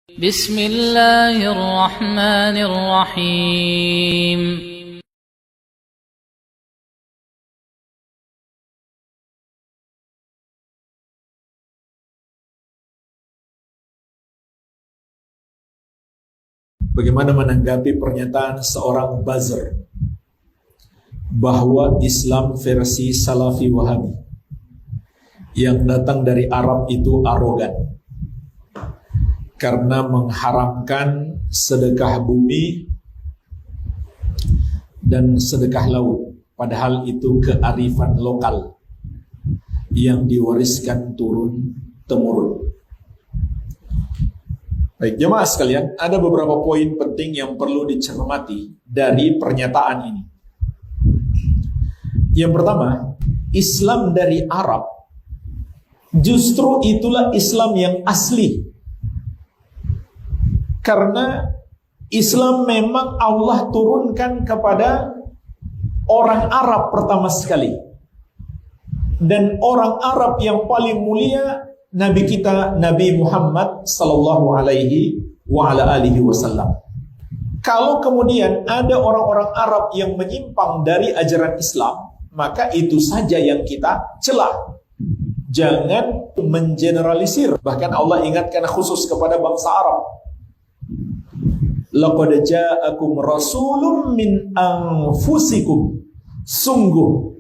Bismillahirrahmanirrahim. Bagaimana menanggapi pernyataan seorang buzzer bahwa Islam versi Salafi Wahabi yang datang dari Arab itu arogan karena mengharamkan sedekah bumi dan sedekah laut, padahal itu kearifan lokal yang diwariskan turun-temurun. Baik, jemaah sekalian, ada beberapa poin penting yang perlu dicermati dari pernyataan ini. Yang pertama, Islam dari Arab justru itulah Islam yang asli. Karena Islam memang Allah turunkan kepada orang Arab pertama sekali. Dan orang Arab yang paling mulia Nabi kita, Nabi Muhammad sallallahu alaihi wa ala alihi wasallam. Kalau kemudian ada orang-orang Arab yang menyimpang dari ajaran Islam, maka itu saja yang kita celah. Jangan mengeneralisir. Bahkan Allah ingatkan khusus kepada bangsa Arab. Laqad ja'akum rasulun min anfusikum. Sungguh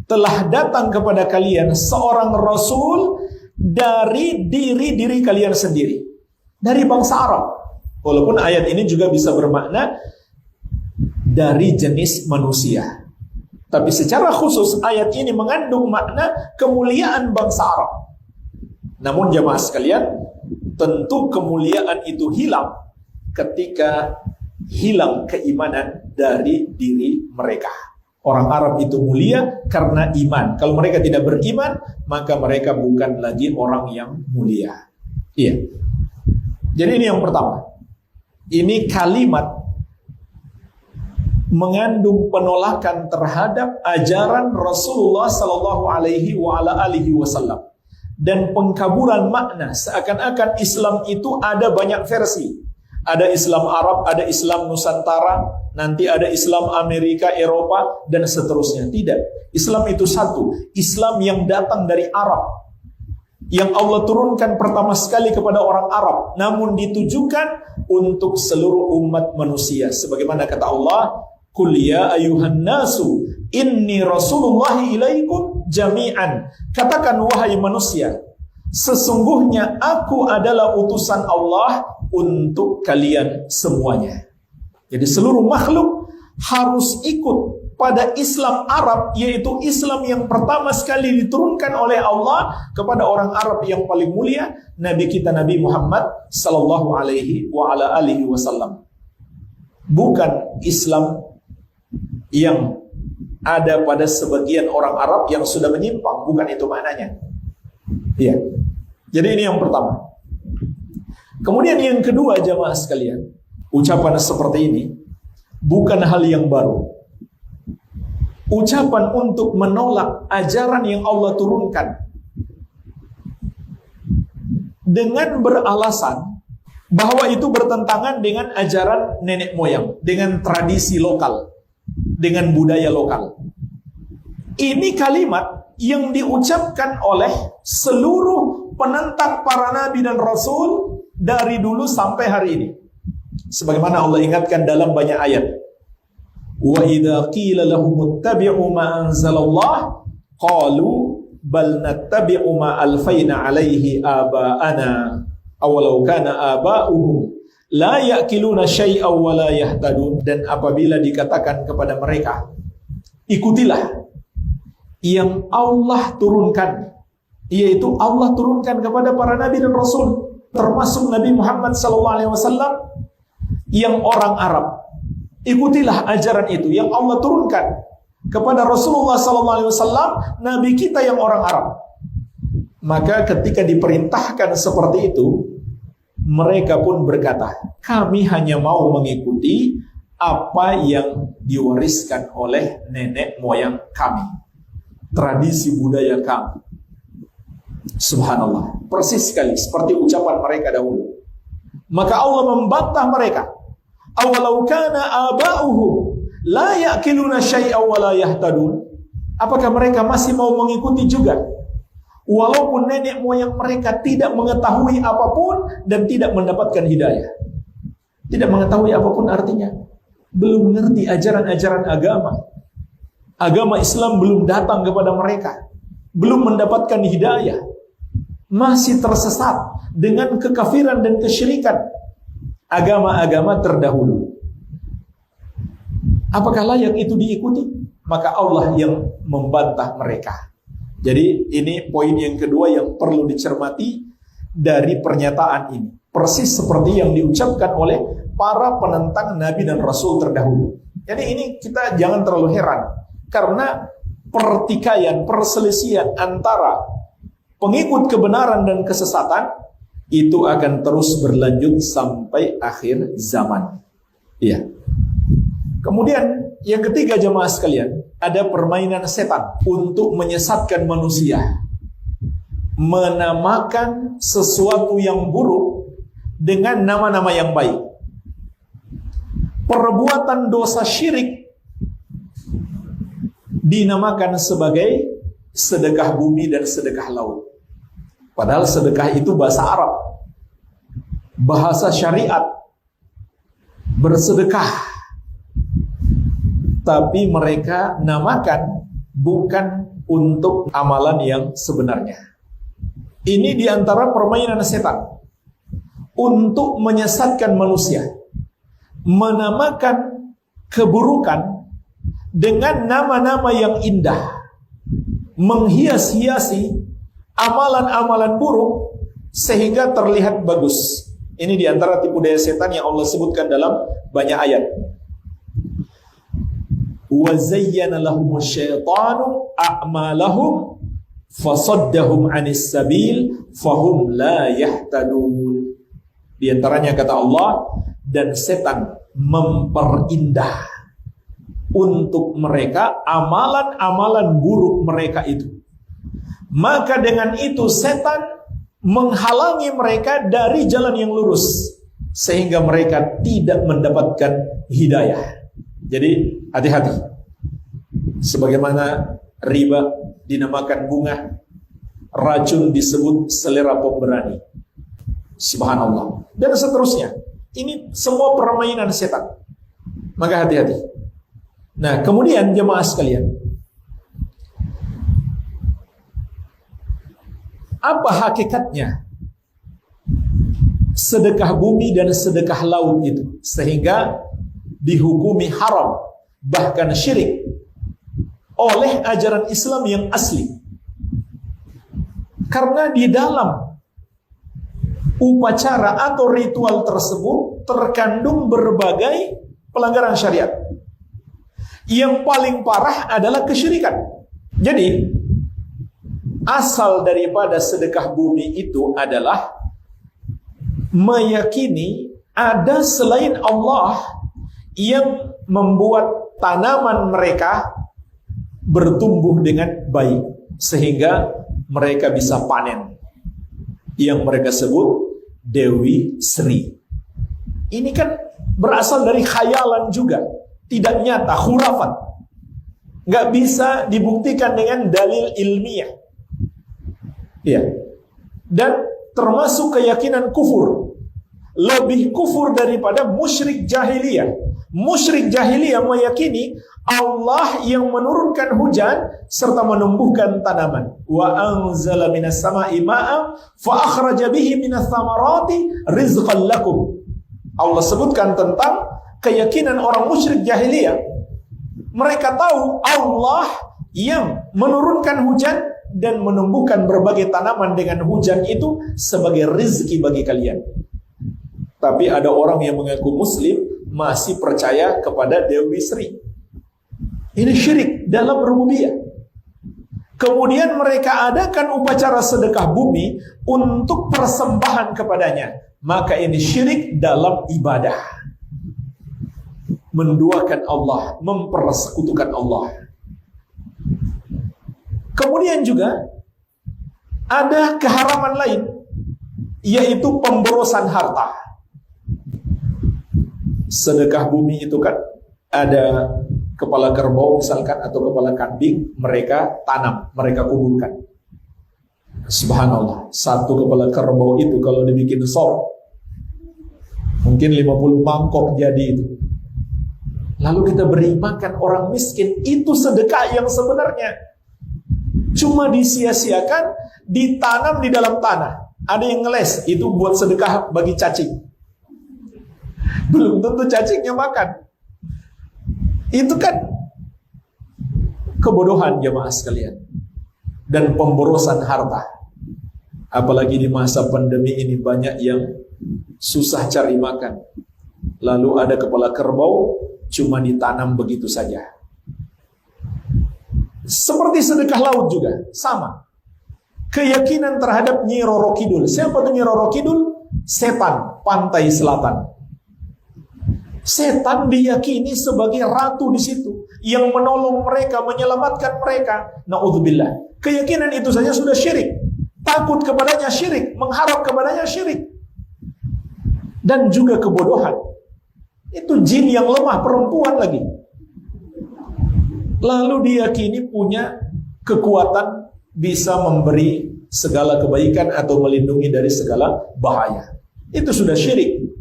telah datang kepada kalian seorang rasul dari diri kalian sendiri, dari bangsa Arab. Walaupun ayat ini juga bisa bermakna dari jenis manusia, tapi secara khusus ayat ini mengandung makna kemuliaan bangsa Arab. Namun jemaah sekalian, tentu kemuliaan itu hilang ketika hilang keimanan dari diri mereka. Orang Arab itu mulia karena iman. Kalau mereka tidak beriman, maka mereka bukan lagi orang yang mulia. Iya. Jadi ini yang pertama. Ini kalimat mengandung penolakan terhadap ajaran Rasulullah sallallahu alaihi wasallam dan pengkaburan makna, seakan-akan Islam itu ada banyak versi. Ada Islam Arab, ada Islam Nusantara, nanti ada Islam Amerika, Eropa, dan seterusnya. Tidak. Islam itu satu. Islam yang datang dari Arab. Yang Allah turunkan pertama sekali kepada orang Arab. Namun ditujukan untuk seluruh umat manusia. Sebagaimana kata Allah, Qul ya ayuhan nasu, inni rasulullahi ilaikum jami'an. Katakan wahai manusia, sesungguhnya aku adalah utusan Allah untuk kalian semuanya. Jadi seluruh makhluk harus ikut pada Islam Arab, yaitu Islam yang pertama sekali diturunkan oleh Allah kepada orang Arab yang paling mulia, Nabi kita Nabi Muhammad sallallahu alaihi wa ala alihi wasallam. Bukan Islam yang ada pada sebagian orang Arab yang sudah menyimpang, bukan itu maknanya. Iya. Jadi ini yang pertama. Kemudian yang kedua jamaah sekalian, ucapan seperti ini bukan hal yang baru. Ucapan untuk menolak ajaran yang Allah turunkan dengan beralasan bahwa itu bertentangan dengan ajaran nenek moyang, dengan tradisi lokal, dengan budaya lokal. Ini kalimat yang diucapkan oleh seluruh penentang para nabi dan rasul dari dulu sampai hari ini. Sebagaimana Allah ingatkan dalam banyak ayat. Wa idza qila lahum ittabi'u ma anzalallah qalu bal nattabi'u ma alfaina 'alaihi aba'ana awalau kana aba'uhum la ya'qiluna syai'aw wa la yahtadun. Dan apabila dikatakan kepada mereka, ikutilah yang Allah turunkan, yaitu Allah turunkan kepada para nabi dan rasul, termasuk Nabi Muhammad SAW yang orang Arab. Ikutilah ajaran itu yang Allah turunkan kepada Rasulullah SAW, Nabi kita yang orang Arab. Maka ketika diperintahkan seperti itu, mereka pun berkata, kami hanya mau mengikuti apa yang diwariskan oleh nenek moyang kami, tradisi budaya kami. Subhanallah, persis sekali seperti ucapan mereka dahulu. Maka Allah membantah mereka. Awalau kana aba'uhum la ya'kiluna syai'aw wa la yahtadun. Apakah mereka masih mau mengikuti juga? Walaupun nenek moyang mereka tidak mengetahui apapun dan tidak mendapatkan hidayah. Tidak mengetahui apapun artinya. Belum mengerti ajaran-ajaran agama. Agama Islam belum datang kepada mereka. Belum mendapatkan hidayah. Masih tersesat dengan kekafiran dan kesyirikan agama-agama terdahulu. Apakah layak itu diikuti? Maka Allah yang membantah mereka. Jadi ini poin yang kedua yang perlu dicermati dari pernyataan ini. Persis seperti yang diucapkan oleh para penentang Nabi dan Rasul terdahulu. Jadi ini kita jangan terlalu heran. Karena pertikaian, perselisihan antara pengikut kebenaran dan kesesatan itu akan terus berlanjut sampai akhir zaman. Iya. Kemudian yang ketiga jemaah sekalian, ada permainan setan untuk menyesatkan manusia. Menamakan sesuatu yang buruk dengan nama-nama yang baik. Perbuatan dosa syirik dinamakan sebagai sedekah bumi dan sedekah laut. Padahal sedekah itu bahasa Arab, bahasa syariat, bersedekah. Tapi mereka namakan bukan untuk amalan yang sebenarnya. Ini diantara permainan setan untuk menyesatkan manusia, menamakan keburukan dengan nama-nama yang indah, menghias-hiasi amalan-amalan buruk sehingga terlihat bagus. Ini diantara tipu daya setan yang Allah sebutkan dalam banyak ayat. Wa zayyana lahumusy syaitanu a'malahum fasaddahum 'anis sabil fahum la yahtadun. Di antaranya kata Allah, dan setan memperindah untuk mereka amalan-amalan buruk mereka itu. Maka dengan itu setan menghalangi mereka dari jalan yang lurus sehingga mereka tidak mendapatkan hidayah. Jadi hati-hati. Sebagaimana riba dinamakan bunga, racun disebut selera pemberani. Subhanallah. Dan seterusnya. Ini semua permainan setan. Maka hati-hati. Nah, kemudian jemaah sekalian, apa hakikatnya sedekah bumi dan sedekah laut itu sehingga dihukumi haram, bahkan syirik oleh ajaran Islam yang asli? Karena di dalam upacara atau ritual tersebut terkandung berbagai pelanggaran syariat. Yang paling parah adalah kesyirikan. Jadi asal daripada sedekah bumi itu adalah meyakini ada selain Allah yang membuat tanaman mereka bertumbuh dengan baik sehingga mereka bisa panen, yang mereka sebut Dewi Sri. Ini kan berasal dari khayalan juga, tidak nyata, khurafat, nggak bisa dibuktikan dengan dalil ilmiah. Ya. Dan termasuk keyakinan kufur, lebih kufur daripada musyrik jahiliyah. Musyrik jahiliyah meyakini Allah yang menurunkan hujan serta menumbuhkan tanaman. Wa anzala minas sama'i ma'an fa akhraja bihi minas thamarati rizqan lakum. Allah sebutkan tentang keyakinan orang musyrik jahiliyah. Mereka tahu Allah yang menurunkan hujan dan menumbuhkan berbagai tanaman dengan hujan itu sebagai rezeki bagi kalian. Tapi ada orang yang mengaku muslim masih percaya kepada Dewi Sri. Ini syirik dalam rububiyah. Kemudian mereka adakan upacara sedekah bumi untuk persembahan kepadanya. Maka ini syirik dalam ibadah. Menduakan Allah, mempersekutukan Allah. Kemudian juga ada keharaman lain, yaitu pemborosan harta. sedekah bumi itu kan ada kepala kerbau misalkan atau kepala kambing, mereka tanam, mereka kuburkan. Subhanallah, satu kepala kerbau itu kalau dibikin sop mungkin 50 mangkok jadi itu. Lalu kita beri makan orang miskin, itu sedekah yang sebenarnya cuma disia-siakan, ditanam di dalam tanah. Ada yang ngeles, itu buat sedekah bagi cacing. Belum tentu cacingnya makan. Itu kan kebodohan jemaah sekalian dan pemborosan harta. Apalagi di masa pandemi ini banyak yang susah cari makan. Lalu ada kepala kerbau cuma ditanam begitu saja. Seperti sedekah laut juga sama. Keyakinan terhadap Nyi Roro Kidul. Siapa tuh Nyi Roro Kidul? Setan pantai selatan. Setan diyakini sebagai ratu di situ yang menolong mereka, menyelamatkan mereka. Naudzubillah. Keyakinan itu saja sudah syirik. Takut kepadanya syirik, mengharap kepadanya syirik. Dan juga kebodohan. Itu jin yang lemah, perempuan lagi. Lalu diyakini punya kekuatan bisa memberi segala kebaikan atau melindungi dari segala bahaya. Itu sudah syirik.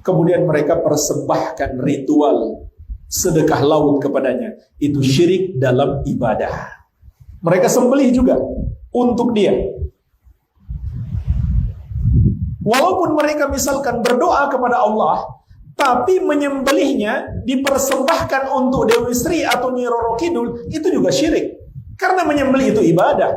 Kemudian mereka persembahkan ritual sedekah laut kepadanya. Itu syirik dalam ibadah. Mereka sembelih juga untuk dia. Walaupun mereka misalkan berdoa kepada Allah, tapi menyembelihnya dipersembahkan untuk Dewi Sri atau Nyi Roro Kidul, itu juga syirik. Karena menyembelih itu ibadah.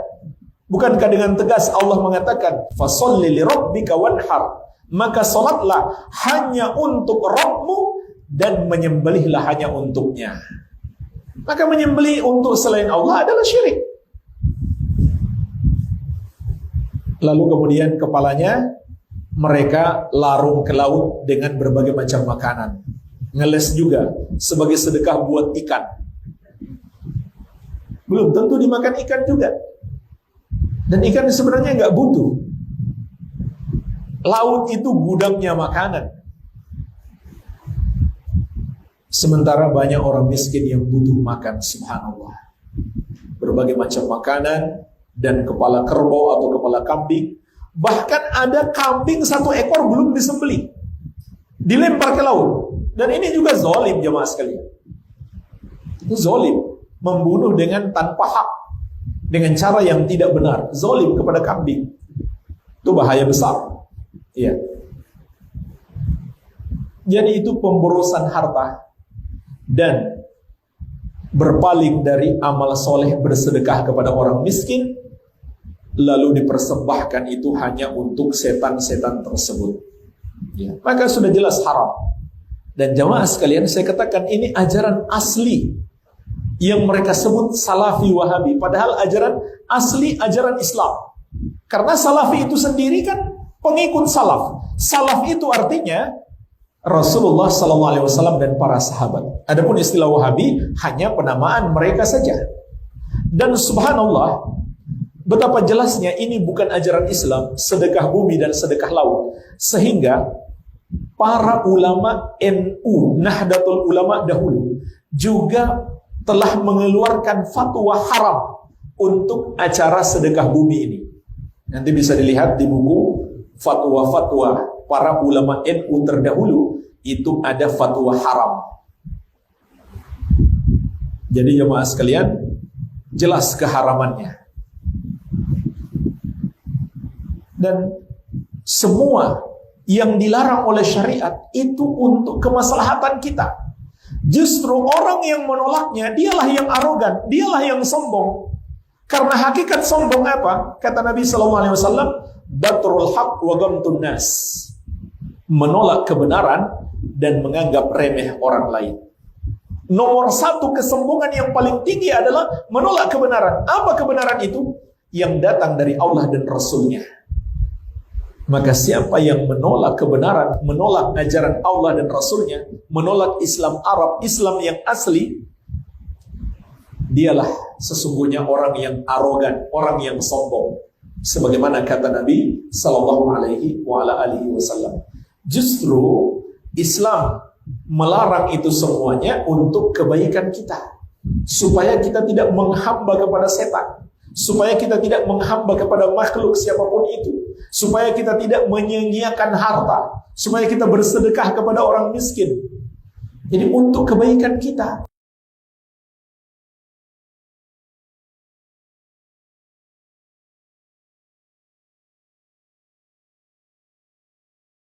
Bukankah dengan tegas Allah mengatakan, "Fasholli li rabbika wanhar." Maka salatlah hanya untuk Rabbmu dan menyembelihlah hanya untuknya. Maka menyembelih untuk selain Allah adalah syirik. Lalu kemudian kepalanya mereka larung ke laut dengan berbagai macam makanan. Ngeles juga sebagai sedekah buat ikan. Belum tentu dimakan ikan juga. Dan ikan sebenarnya nggak butuh. Laut itu gudangnya makanan. Sementara banyak orang miskin yang butuh makan, subhanallah. Berbagai macam makanan dan kepala kerbau atau kepala kambing. Bahkan ada kambing satu ekor belum disembelih, dilempar ke laut. Dan ini juga zalim jemaah sekalian. Itu zalim, membunuh dengan tanpa hak, dengan cara yang tidak benar. Zalim kepada kambing. Itu bahaya besar. Iya. Jadi itu pemborosan harta dan berpaling dari amal soleh bersedekah kepada orang miskin, lalu dipersembahkan itu hanya untuk setan-setan tersebut. Ya. Maka sudah jelas haram. Dan jamaah sekalian, saya katakan ini ajaran asli yang mereka sebut Salafi Wahabi, padahal ajaran asli ajaran Islam. Karena Salafi itu sendiri kan pengikut salaf. Salaf itu artinya Rasulullah SAW dan para sahabat. Adapun istilah Wahabi hanya penamaan mereka saja. Dan subhanallah, betapa jelasnya ini bukan ajaran Islam, sedekah bumi dan sedekah laut. Sehingga para ulama NU, Nahdlatul Ulama dahulu, juga telah mengeluarkan fatwa haram untuk acara sedekah bumi ini. Nanti bisa dilihat di buku fatwa-fatwa para ulama NU terdahulu, itu ada fatwa haram. Jadi jemaah sekalian, jelas keharamannya. Dan semua yang dilarang oleh syariat itu untuk kemaslahatan kita. Justru orang yang menolaknya, dialah yang arogan, dialah yang sombong. Karena hakikat sombong apa? Kata Nabi SAW, batrul haq wa ghamtun nas. Menolak kebenaran dan menganggap remeh orang lain. Nomor satu kesombongan yang paling tinggi adalah menolak kebenaran. Apa kebenaran itu? Yang datang dari Allah dan Rasulnya. Maka siapa yang menolak kebenaran, menolak ajaran Allah dan Rasulnya, menolak Islam Arab, Islam yang asli, dialah sesungguhnya orang yang arogan, orang yang sombong. Sebagaimana kata Nabi Sallallahu Alaihi Wasallam, justru Islam melarang itu semuanya untuk kebaikan kita, supaya kita tidak menghamba kepada setan, supaya kita tidak menghamba kepada makhluk siapapun itu, supaya kita tidak menyia-nyiakan harta, supaya kita bersedekah kepada orang miskin. Jadi untuk kebaikan kita.